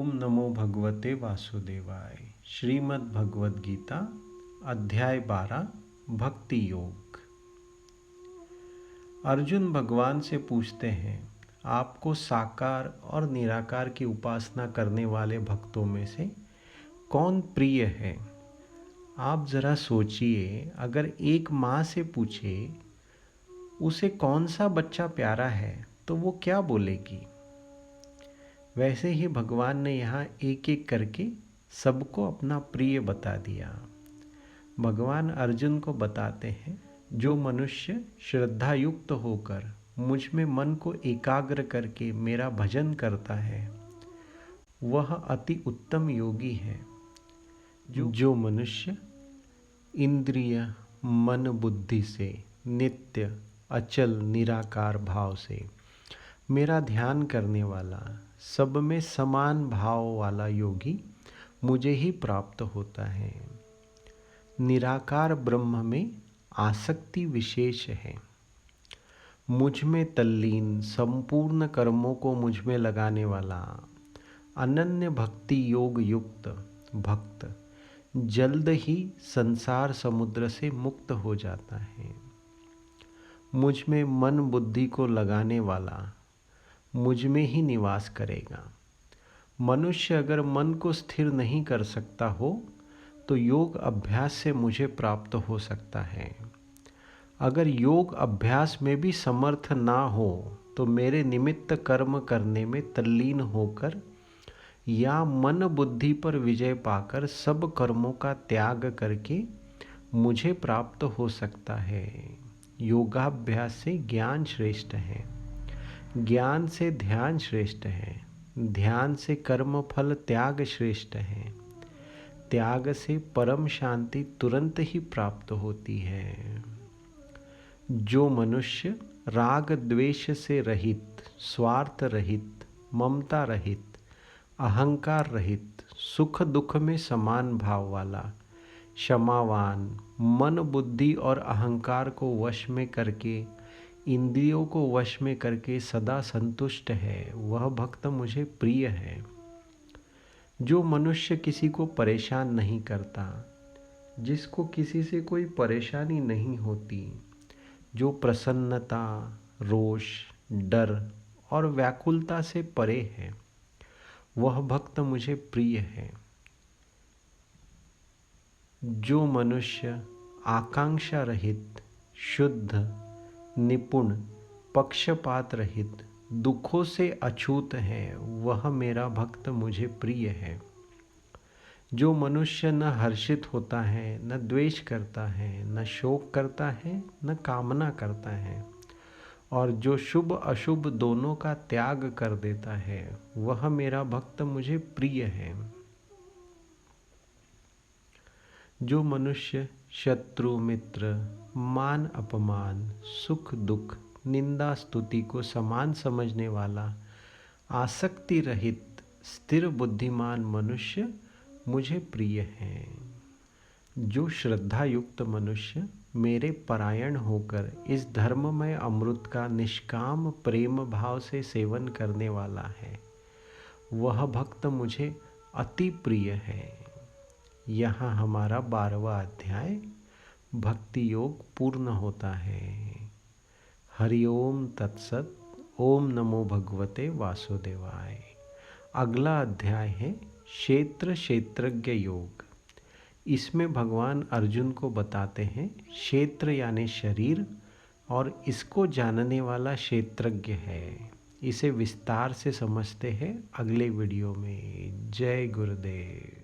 ओम नमो भगवते वासुदेवाय। श्रीमद् भगवद गीता अध्याय 12 भक्ति योग। अर्जुन भगवान से पूछते हैं, आपको साकार और निराकार की उपासना करने वाले भक्तों में से कौन प्रिय है? आप जरा सोचिए, अगर एक माँ से पूछे उसे कौन सा बच्चा प्यारा है तो वो क्या बोलेगी? वैसे ही भगवान ने यहाँ एक एक करके सबको अपना प्रिय बता दिया। भगवान अर्जुन को बताते हैं, जो मनुष्य श्रद्धा युक्त होकर मुझ में मन को एकाग्र करके मेरा भजन करता है वह अति उत्तम योगी है। जो मनुष्य इंद्रिय मन बुद्धि से नित्य अचल निराकार भाव से मेरा ध्यान करने वाला, सब में समान भाव वाला योगी मुझे ही प्राप्त होता है। निराकार ब्रह्म में आसक्ति विशेष है। मुझ में तल्लीन संपूर्ण कर्मों को मुझ में लगाने वाला अनन्य भक्ति योग युक्त भक्त जल्द ही संसार समुद्र से मुक्त हो जाता है। मुझ में मन बुद्धि को लगाने वाला मुझ में ही निवास करेगा। मनुष्य अगर मन को स्थिर नहीं कर सकता हो तो योग अभ्यास से मुझे प्राप्त हो सकता है। अगर योग अभ्यास में भी समर्थ ना हो तो मेरे निमित्त कर्म करने में तल्लीन होकर या मन बुद्धि पर विजय पाकर सब कर्मों का त्याग करके मुझे प्राप्त हो सकता है। योगाभ्यास से ज्ञान श्रेष्ठ है, ज्ञान से ध्यान श्रेष्ठ है, ध्यान से कर्म फल त्याग श्रेष्ठ है, त्याग से परम शांति तुरंत ही प्राप्त होती है। जो मनुष्य राग द्वेष से रहित, स्वार्थ रहित, ममता रहित, अहंकार रहित, सुख दुख में समान भाव वाला, क्षमावान, मन बुद्धि और अहंकार को वश में करके इंद्रियों को वश में करके सदा संतुष्ट है, वह भक्त मुझे प्रिय है। जो मनुष्य किसी को परेशान नहीं करता, जिसको किसी से कोई परेशानी नहीं होती, जो प्रसन्नता, रोष, डर और व्याकुलता से परे है, वह भक्त मुझे प्रिय है। जो मनुष्य आकांक्षा रहित, शुद्ध, निपुण, पक्षपात रहित, दुखों से अछूत है, वह मेरा भक्त मुझे प्रिय है। जो मनुष्य न हर्षित होता है, न द्वेष करता है, न शोक करता है, न कामना करता है, और जो शुभ अशुभ दोनों का त्याग कर देता है, वह मेरा भक्त मुझे प्रिय है। जो मनुष्य शत्रु मित्र, मान अपमान, सुख दुख, निंदा स्तुति को समान समझने वाला, आसक्ति रहित, स्थिर बुद्धिमान मनुष्य मुझे प्रिय है। जो श्रद्धा युक्त मनुष्य मेरे परायण होकर इस धर्ममय अमृत का निष्काम प्रेम भाव से सेवन करने वाला है, वह भक्त मुझे अति प्रिय है। यहाँ हमारा 12वां अध्याय भक्ति योग पूर्ण होता है। हरि ओम तत्सत। ओम नमो भगवते वासुदेवाय। अगला अध्याय है क्षेत्र क्षेत्रज्ञ योग। इसमें भगवान अर्जुन को बताते हैं क्षेत्र यानी शरीर, और इसको जानने वाला क्षेत्रज्ञ है। इसे विस्तार से समझते हैं अगले वीडियो में। जय गुरुदेव।